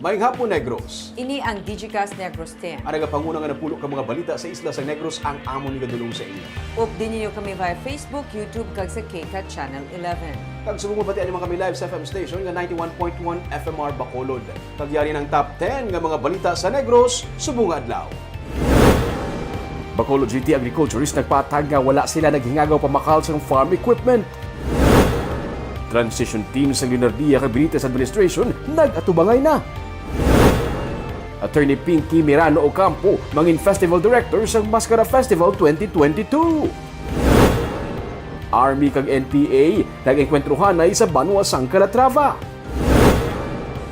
Maayong hapon, Negros. Ini ang Digicast Negros 10. Ang nagapanguna nga napulo ka mga balita sa isla sa Negros ang amon ni gadulong sa inyo. Update niyo kami via Facebook, YouTube, kag sa KCAT Channel 11. Kag subong mabatian naman kami live sa FM station nga 91.1 FMR Bacolod. Kagyari ng top 10 nga mga balita sa Negros, subong adlaw. Bacolod City agriculturist nagpatag nga wala sila naghingagaw pamakal sa farm equipment. Transition team sa Leonardia kag Benitez Administration nag-atubangay na. Attorney Pinky Mirano Ocampo, mangin Festival Director sa Mascara Festival 2022. Army kag NPA nag-enkwentruhan ay sa Banwasang Calatrava.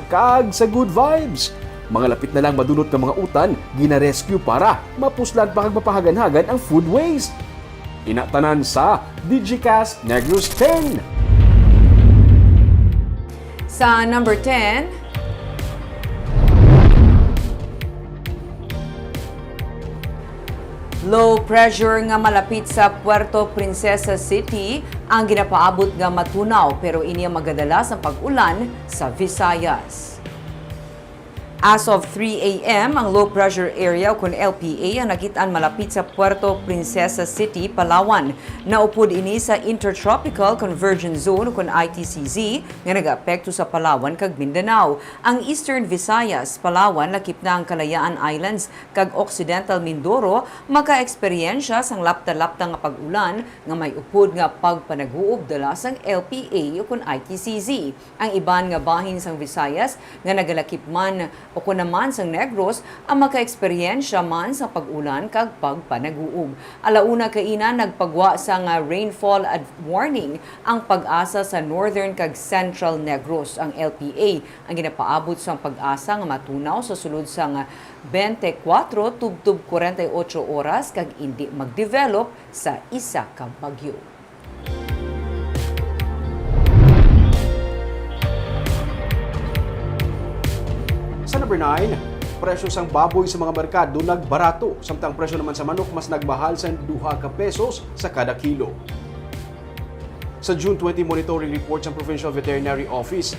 Kag sa Good Vibes, mga lapit na lang madulot ng mga utan, gina-rescue para mapuslan pa kag mapahagan-hagan ang food waste. Inatanan sa Digicast Negros 10. Sa number 10, low pressure nga malapit sa Puerto Princesa City ang ginapaabot nga matunaw pero ini ang magadalas ang pag-ulan sa Visayas. As of 3 a.m., ang low pressure area o kung LPA ang nakitaan malapit sa Puerto Princesa City, Palawan. Naupod ini sa Intertropical Convergence Zone o kung ITCZ nga nag-apekto sa Palawan kag Mindanao. Ang Eastern Visayas, Palawan, lakip na ang Kalayaan Islands kag Occidental Mindoro maka-eksperyensya sang lapta-lapta nga pag-ulan nga may upod nga pagpanaghuob dala sang LPA o kung ITCZ. Ang iban nga bahin sang Visayas nga nagalakip man o kung naman sang Negros ang maka-eksperyensya man sa pag-ulan kag pagpanaguog. Alauna kaina nagpagwa sa nga rainfall warning ang pag-asa sa Northern kag Central Negros. Ang LPA ang ginapaabot sa pag-asa nga matunaw sa sulod sa nga 24 tubtub 48 oras kag hindi mag-develop sa isa ka bagyo. Sa number 9, presyo sang baboy sa mga merkado nagbarato, samtang presyo naman sa manok mas nagmahal sa 2 ka pesos sa kada kilo. Sa June 20 monitoring report sa Provincial Veterinary Office,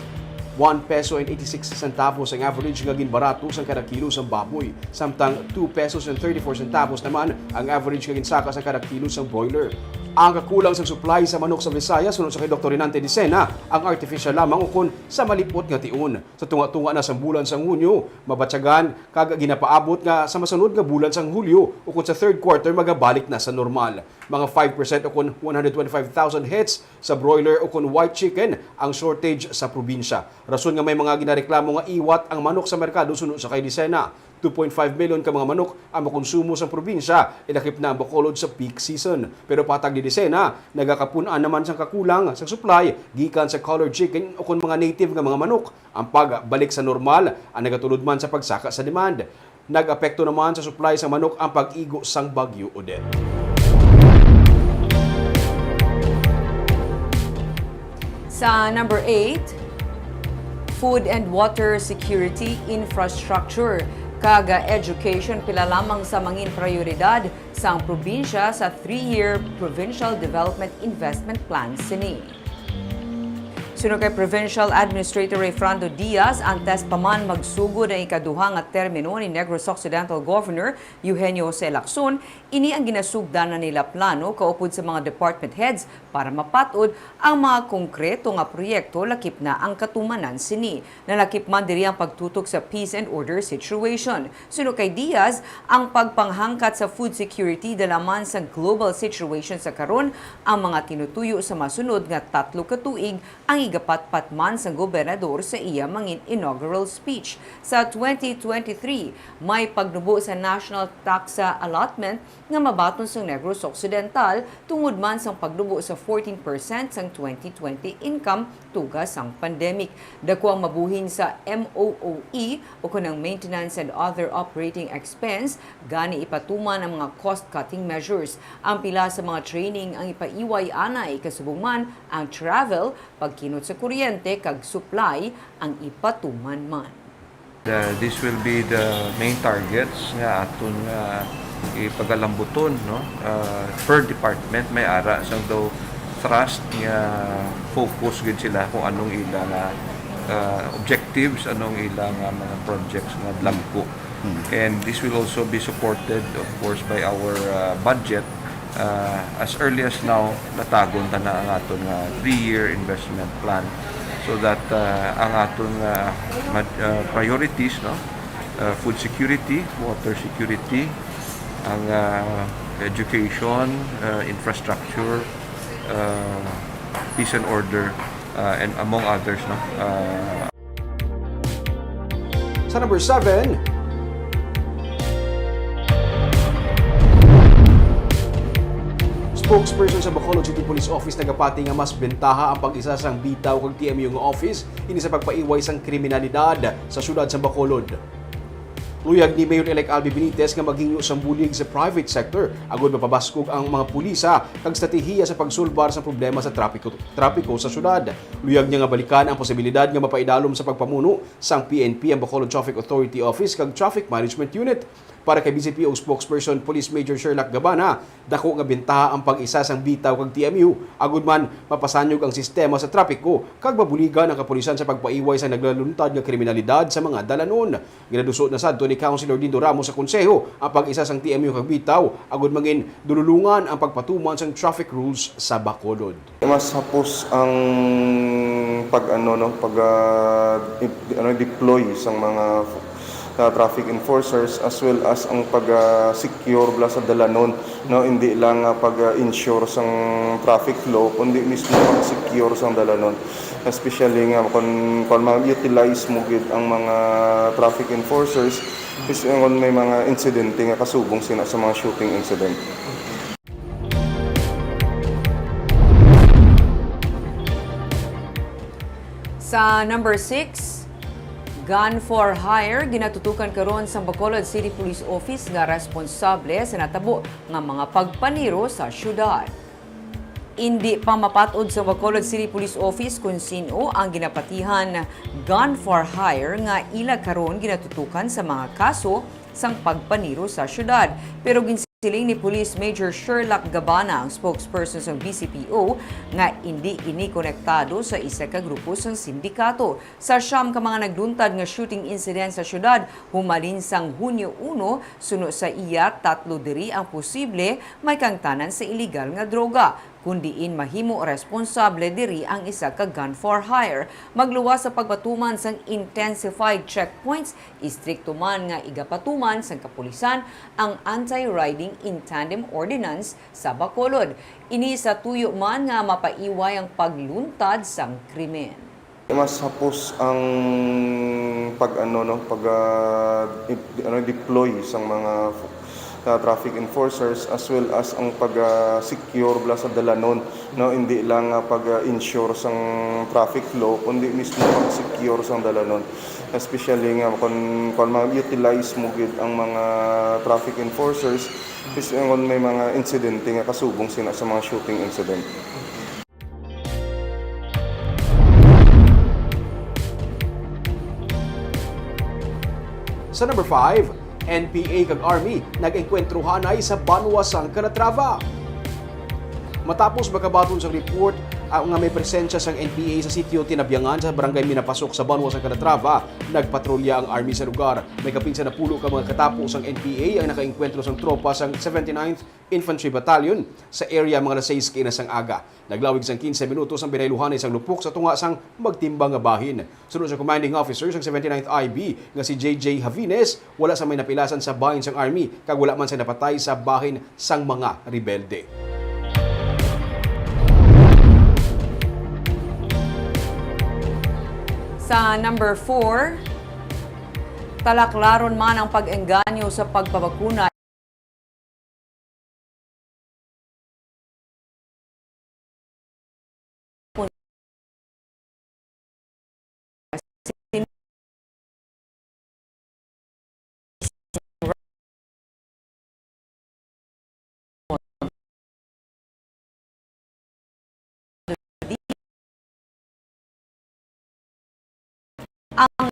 1 peso and 86 centavos ang average nga ginbarato sa kada kilo sa baboy, samtang 2 pesos and 34 centavos naman ang average nga ginsaka sa kada kilo sa broiler. Ang kakulang sa supply sa manok sa Visayas sunod sa kay Dr. Rinante Dicena ang artificial lamang ukon sa malipot nga tiun. Sa tunga-tunga na sa bulan sang Hunyo, mabatyagan kag ginapaabot nga sa masunod nga bulan sang Hulyo ukon sa third quarter magabalik na sa normal. Mga 5% ukon 125,000 heads sa broiler ukon white chicken ang shortage sa probinsya. Rason nga may mga ginareklamo nga iwat ang manok sa merkado sunod sa kay Dicena. 2.5 million ka mga manok ang makonsumo sa probinsya, ilakip na ang Bacolod sa peak season. Pero patag ni Dicena, nagakapunan naman sa kakulang sa supply gikan sa colored chicken o kung mga native nga mga manok. Ang pagbalik sa normal ang nagatulod man sa pagsaka sa demand. Nag-apekto naman sa supply sa manok ang pag-igo sang Bagyo Odette. Sa number 8, food and water security infrastructure. Kaga education pila lamang sa mangin prioridad sa probinsya sa 3-year Provincial Development Investment Plan sini. Sunod kay Provincial Administrator Rayfrando Diaz, ang test paman magsugod ang ikaduha nga termino ni Negros Occidental Governor Eugenio Jose Lacson. Ini ang ginasugdan na nila plano kaupod sa mga department heads para mapatod ang mga konkreto nga proyekto lakip na ang katumanan sini. Nalakip man diri ang pagtutok sa peace and order situation. Sunod kay Diaz, ang pagpanghangkat sa food security dalaman sa global situation sa karon, ang mga tinutuyo sa masunod nga 3 ka tuig ang igapatpat man sa gobernador sa iya mangin inaugural speech. Sa 2023, may pagnubo sa national taxa allotment nga mabaton sa Negros Occidental tungod man sa pagnubo sa 14% sang 2020 income tugas sang pandemic. Dako ang mabuhin sa MOOE o kunang maintenance and other operating expense gani ipatuman ang mga cost-cutting measures. Ang pila sa mga training ang ipaiway anay kasubong man ang travel, pagkinot sa kuryente kag supply ang ipatuman man. This will be the main targets nga aton ipagalambuton, no? Per department may ara sang daw trust nga focus gid sila kung anong ila objectives anong ilang mga projects nga dlangko. And this will also be supported of course by our budget. As early as now natagon ta na ang aton 3-year investment plan so that ang aton priorities, no, food security, water security, ang education, infrastructure, peace and order, and among others, no. Sa number 7, spokesperson sa Bacolod City Police Office nagapati nga mas bentaha ang pag-isa sang bitaw kag TMU nga office ini sa pagpaiway sang kriminalidad sa syudad sa Bacolod. Luyag ni Mayor-elect Albi Benitez nga maghingo sang bulig sa private sector agud mapabaskog ang mga pulisa kag estratehiya sa pagsulbar sa problema sa trapiko sa syudad. Luyag niya nga balikan ang posibilidad nga mapaidalom sa pagpamuno sang PNP ang Bacolod Traffic Authority Office kag Traffic Management Unit. Para kay BCPO spokesperson Police Major Sherlock Gabana, dako nga bentaha ang pag-isa sang bitaw kag TMU agud man mapasanyog ang sistema sa trapiko kag mabuligan ang kapulisan sa pagpaiway sa naglaluntad nga kriminalidad sa mga dalanon. Ginadusot na sadto ni Councilor Dindo Ramos sa konseho ang pag-isa sang TMU kag bitaw agud mangin dululungan ang pagpatuman sang traffic rules sa Bacolod. Mas hapos ang deploy sang mga traffic enforcers as well as ang pag-secure bla sa dalanon, no, hindi lang pag-ensure sang traffic flow kundi mismo pag-secure sang dalanon, especially nga kung ma-utilize mo gid ang mga traffic enforcers is kung may mga insidente nga kasubong sina sa mga shooting incident. Sa number 6, gun for hire ginatutukan karon sa Bacolod City Police Office nga responsable sa natabo nga mga pagpaniro sa syudad. Hindi pa mapatod sa Bacolod City Police Office kung sino ang ginapatihan gun for hire nga ila karon ginatutukan sa mga kaso sang pagpaniro sa syudad. Pero ginsiling ni Police Major Sherlock Gabana, ang spokesperson sa BCPO, nga hindi ini konektado sa isa ka grupo sang sindikato. Sa siyam ka mga nagduntad nga shooting incident sa syudad, humalin sang Hunyo 1, suno sa iya 3 diri ang posible may kangtanan sa iligal nga droga. Kundiin mahimo responsable diri ang isa ka gun for hire. Magluwas sa pagpatuman sang intensified checkpoints, istrikto man nga igapatuman sang kapulisan ang Anti-Riding in Tandem Ordinance sa Bacolod. Ini sa tuyo man nga mapaiway ang pagluntad sang krimen. Mas hapos ang deploy sang mga traffic enforcers as well as ang pag-secure bla sa dalanon, no, hindi lang pag-ensure sang traffic flow kundi mismo pag-secure sang dalanon, especially nga kung ma-utilize mo gid ang mga traffic enforcers is kung may mga insidente nga kasubong sina sa mga shooting incident. Sa number 5, NPA kag Army nag-engkwentrohan ay sa Banwa sang Calatrava. Matapos makabaton sa report nga may presensya sang NPA sa sitio Tinabyangan sa barangay Minapasok sa Banwa sang Calatrava, nagpatrolya ang Army sa lugar. May kapinsa na pulo ka mga katapo sang NPA ang nakaengkwentro sang tropa sang 79th Infantry Battalion sa area mga 6 kina sang aga. Naglawig sang 15 minutos ang binayluhan isang lupok sa tunga sang magtimbang nga bahin. Sunod sa commanding officer sang 79th IB nga si JJ Havines, wala sa may napilasan sa bahin sang Army kag wala man sa napatay sa bahin sang mga rebelde. Sa number 4, talaklaron man ang pag-engganyo sa pagpabakuna ang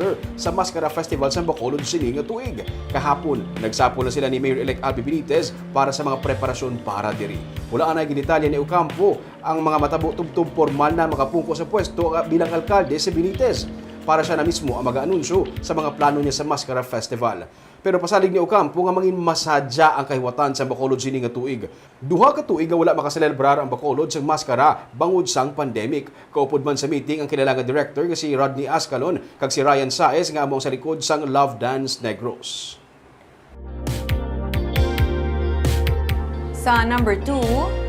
director sa Mascara Festival sa Bacolod sining nga tuig. Kahapon, nagsapo na sila ni Mayor-elect Albi Benitez para sa mga preparasyon para diri. Wala na gidetalya ni Ocampo ang mga matabo tubtub formal na makapungko sa pwesto bilang alkalde si Benitez. Para siya na mismo ang mag-aanunsyo sa mga plano niya sa Mascara Festival. Pero pasalig ni Ocampo nga mangin masadya ang kahiwatan sa Bacolod sining nga tuig. Duha ka tuig nga wala makaselebrar ang Bacolod sa Mascara bangod sang pandemic. Kaupod man sa meeting ang kilalang director nga si Rodney Ascalon kag si Ryan Saez nga among sa likod sang Love Dance Negros. Sa number 2,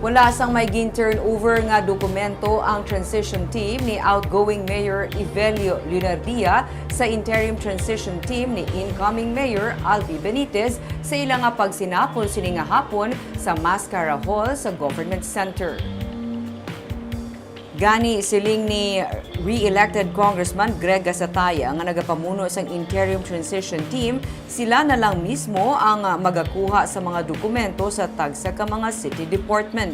wala sang may turnover nga dokumento ang transition team ni outgoing Mayor Evelio Lunardia sa interim transition team ni incoming Mayor Albi Benitez sa ilang nga pagsinapol sini nga hapon sa Mascara Hall sa Government Center. Gani siling ni re-elected Congressman Greg Gasataya nga nagapamuno sa interim transition team, sila na lang mismo ang magakuha sa mga dokumento sa tagsa ka mga city department.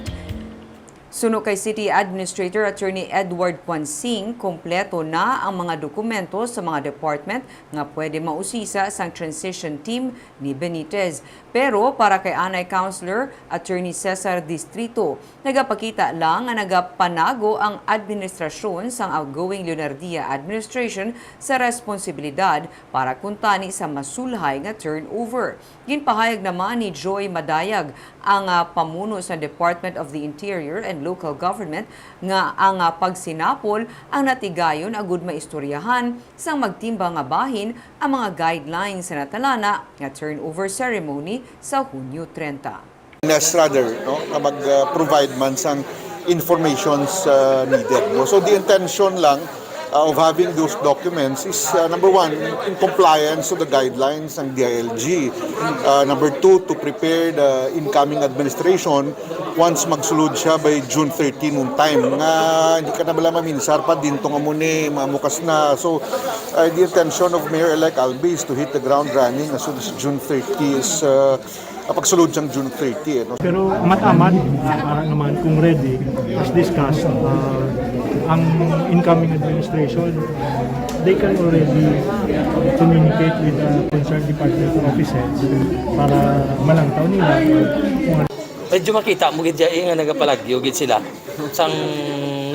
Suno kay City Administrator Attorney Edward Puansing, kompleto na ang mga dokumento sa mga department nga pwede mausisa sang transition team ni Benitez. Pero para kay Anay Councilor Attorney Cesar Distrito, nagapakita lang nga nagapanago ang administrasyon sang outgoing Lunardia administration sa responsibilidad para kuntani sa masulhay nga turnover. Ginpahayag naman ni Joy Madayag, ang pamuno sa Department of the Interior and Local Government nga ang pagsinapol ang natigayon agud maistoryahan sang magtimba nga bahin ang mga guidelines sa natalana nga turnover ceremony sa Hunyo 30. Rather, no, na mag-provide man sang informations needed. No? So the intention lang of having those documents is number one, in compliance to the guidelines ng DILG. Number two, to prepare the incoming administration once magsulod siya by June 13 noong time. Nga hindi ka na bala maminsar pa din nga muna, mamukas na. So the intention of Mayor-elect Albi is to hit the ground running as soon as June 30 is pagsulod siyang June 30. No? Pero matamat, para naman kung ready, as discussed, ang incoming administration, they can already communicate with the concerned department offices para malangtaw nila kung medyo makita mo gid nga nagapalagyo gid sila sang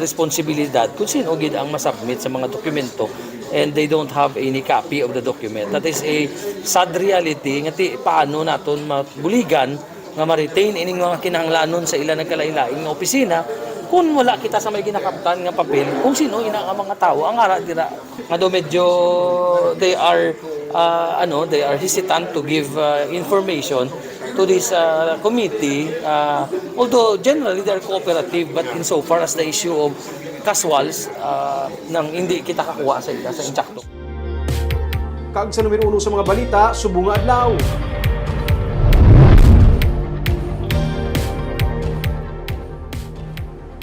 responsibilidad kung sino gid ang masubmit sa mga dokumento and they don't have any copy of the document. That is a sad reality nga paano naton mabuligan nga ma-retain ining mga kinahanglanon sa ilang nagkalailaing nga opisina kung wala kita sa may ginakaptan nga papel kung sino ina nga mga tao ang ara dira nga do medyo they are hesitant to give information to this committee, although generally they are cooperative, but insofar as the issue of casuals nang hindi kita kakuha sa insakto. Kag sa numero 1 sa mga balita, subong nga adlaw.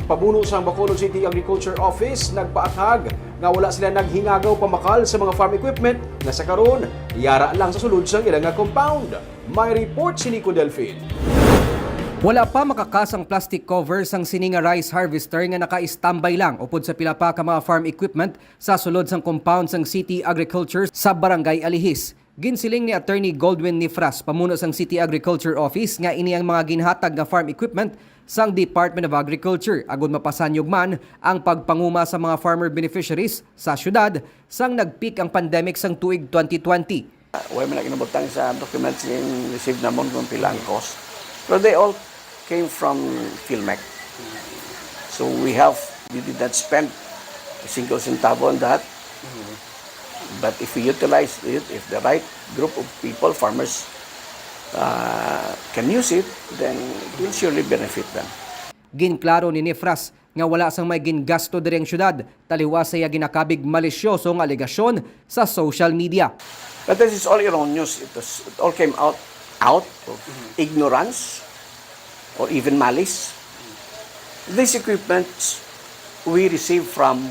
Pabuno sa Bacolod City Agriculture Office nagpaathag nga wala sila naghingagaw pamakal sa mga farm equipment na sa karon yara lang sa sulod sang ilang nga compound. May report si Nico Delfin. Wala pa makakasang plastic cover sang sininga rice harvester nga naka-standby lang upod sa pila pa ka mga farm equipment sa sulod sang compound sang City Agriculture sa Barangay Alihis. Ginsiling ni Attorney Goldwyn Nifras, pamuno sang City Agriculture Office, nga ini ang mga ginhatag nga farm equipment sang Department of Agriculture agud mapasanyog man ang pagpanguma sa mga farmer beneficiaries sa syudad sang nagpeak ang pandemic sang tuig 2020. Wala man kinabutang sa documents yung received namon kung pilang cost. Pero they all came from PhilMec. So we did not spend a single centavo on that. But if we utilize it, if the right group of people, farmers, can use it, then it will surely benefit them. Ginklaro ni Nifras nga wala sang may gingasto diri ang syudad, taliwas sa ginakabig malisyoso nga alegasyon sa social media. But this is all erroneous. It all came out of ignorance or even malice. These equipments we received from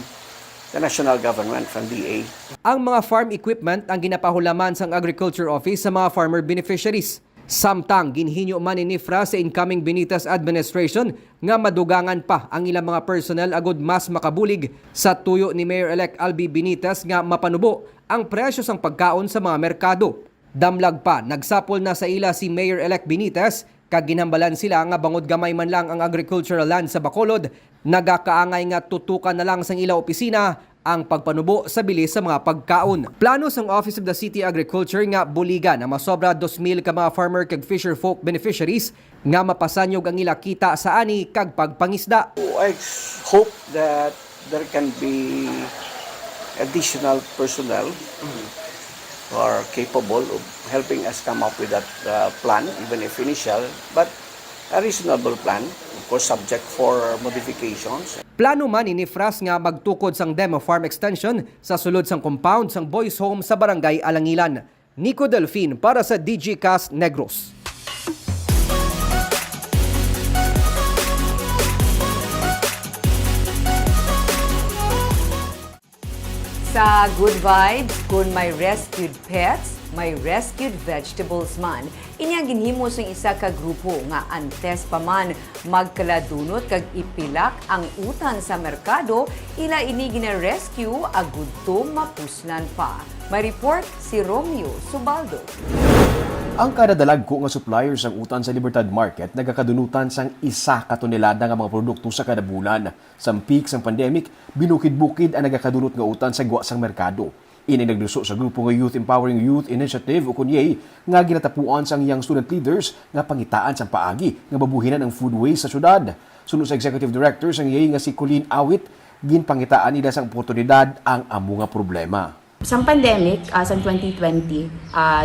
the national government, from DA. Ang mga farm equipment ang ginapahulaman sang Agriculture Office sa mga farmer beneficiaries. Samtang ginhinyo man ni Nifra sa incoming Benitez administration nga madugangan pa ang ilang mga personnel agud mas makabulig sa tuyo ni Mayor-elect Albi Benitez nga mapanubo ang presyo sang pagkaon sa mga merkado. Damlag pa, nagsapol na sa ila si Mayor-elect Benitez kag ginhambalan sila nga bangod gamay man lang ang agricultural land sa Bacolod, nagakaangay nga tutukan na lang sang ila opisina ang pagpanubo sa bilis sa mga pagkaon. Plano sang Office of the City Agriculture nga buligan na masobra 2,000 ka mga farmer kag fisher folk beneficiaries nga mapasanyog ang ila kita sa ani kag pagpangisda. I hope that there can be additional personnel who are capable of helping us come up with that plan, even if initial, but a reasonable plan, of course subject for modifications. Plano man ni Fras nga magtukod sang demo farm extension sa sulod sang compound sang boys home sa Barangay Alangilan. Nico Delfin para sa DGCast Negros. Sa Good Vibes, kung may rescued pets, may rescued vegetables man. Inya ginhimo sang isa ka grupo nga antes pa man magkaladunot kag ipilak ang utan sa merkado, ila ini gina-rescue agud to mapuslan pa. May report si Romeo Subaldo. Ang kada dalagko nga suppliers ang utan sa Libertad Market nagakadunutan sang 1 ka tonelada nga mga produkto sa kada bulan. Sa peak sang pandemic, binukid-bukid ang nagakadunot nga utan sa guwa sang merkado. Ini nagduso sa grupo nga Youth Empowering Youth Initiative o kunyay nga ginatapuan sang young student leaders nga pangitaan sang paagi nga babuhinan ang food waste sa syudad. Sunod sa Executive Director sang yay nga si Colleen Awit, ginpangitaan nila sang oportunidad ang amo nga problema. Sang pandemic, sang 2020,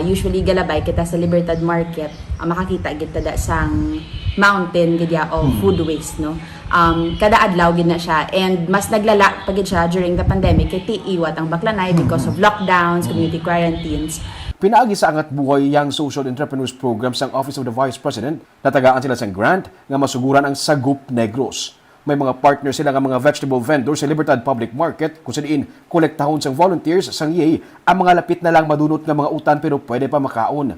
usually galabay kita sa Libertad Market, makakita kita da sang mountain gidya of food waste, no? Kada adlaw gid na siya, and mas naglala pagid siya during the pandemic kay tiiwat ang Baklanay because of lockdowns, community quarantines. Pinaagi sa Angat Buhay Young Social Entrepreneurs Program sang Office of the Vice President, natagaan sila sang grant nga masuguran ang Sagup Negros. May mga partner sila nga mga vegetable vendors sa Libertad Public Market kung saan kolektahon sang volunteers sang yay ang mga lapit na lang madunot nga mga utan pero pwede pa makaon.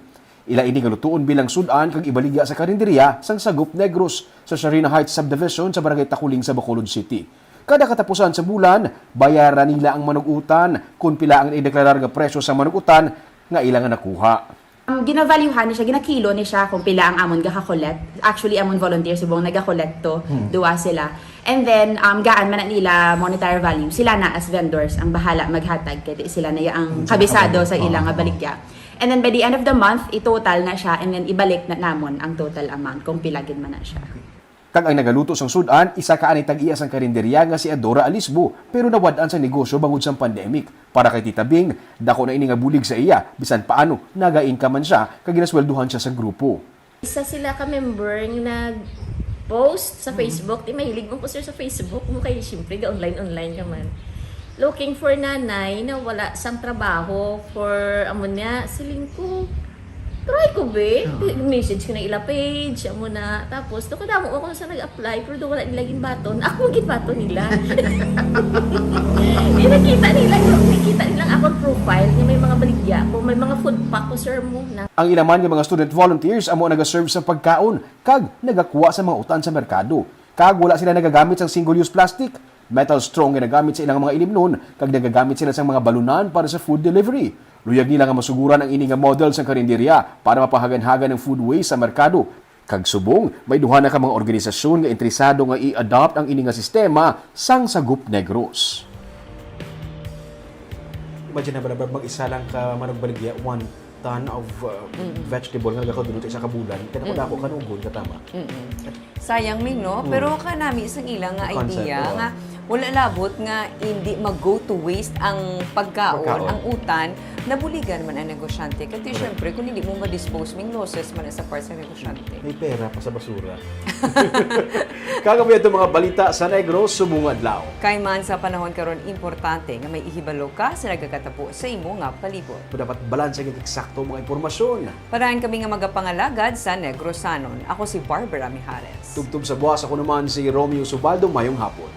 Ila ini nga lutuon bilang sudan kag ibaligya sa karinderya sang Sagup Negros sa Sharina Heights Subdivision sa Barangay Takuling sa Bacolod City. Kada katapusan sa bulan, bayaran nila ang manugutan kung pila ang ideklarar nga presyo sa manugutan nga ilang nga nakuha. Ginavaluehan ni siya, ginakilo ni siya kung pila ang amon gaka-collect. Actually, amon volunteers subong naga-collect to, duwa sila. And then, gaan man na nila monetary value. Sila na as vendors ang bahala maghatag. Kaya sila na ang kabisado sa ilang balikya. And then by the end of the month, i-total na siya and then ibalik na namon ang total amount kung pilagin man na siya. Kag ang nagaluto sang sudan, isa ka ani tag-iya sang karinderya nga si Adora Alisbo, pero nawad-an sa negosyo bangod sang pandemic. Para kay Tita Bing, dako na ini nga bulig sa iya, bisan paano naga-income man siya kag ginaswelduhan siya sa grupo. Isa sila ka member nga nag-post sa Facebook, di mahilig mo poster sa Facebook mo kay siyempre online ka man. Looking for nanay na wala sang trabaho for amon niya siling ko. Try ko be, message ko na ila page, amo na. Tapos, doon kadamo ako sa nag-apply, pero doon wala nilaging baton. Ako maging baton nila. Nakita nila akong profile, na may mga baligya ko, may mga food pack ko, sir mo na. Ang ilaman nga mga student volunteers amo nagaserve sa pagkaon, kag nagakuha sa mga utan sa merkado. Kag wala sila nagagamit sang single-use plastic, metal straw nga nagamit sa ilang mga ilimnon, kag nagagamit sila sa mga balunan para sa food delivery. Luyag nila nga masuguran ang ini nga model sa karinderya para mapahagan-hagan ng food waste sa merkado. Kag subong, may duha na ka mga organisasyon nga interesado nga i-adopt ang ini nga sistema sang Sagup Negros. Imagine na ba mag-isa lang ka managbaligya 1 ton of vegetable nga nagakadunot isa ka bulan, kaya ko kanugon katama. Sayang Ming, no? Pero kanami isang ilang nga idea Concept, nga wala labot nga hindi mag-go to waste ang pagkaon, ang utan, nabuligan man ang negosyante. Kasi syempre, kung hindi mo ma-dispose, may losses man sa part sa negosyante. May pera pa sa basura. Kagabi ito mga balita sa Negros, subungad lao. Kay man sa panahon karon importante nga may ihibalo ka sa nagakatapo sa imo nga palibot. Dapat balanse ng eksakto mga impormasyon. Parahan kami nga magapangalagad sa Negrosanon. Ako si Barbara Mijares. Tugtog sa buwas, ako naman si Romeo Subaldo, mayong hapon.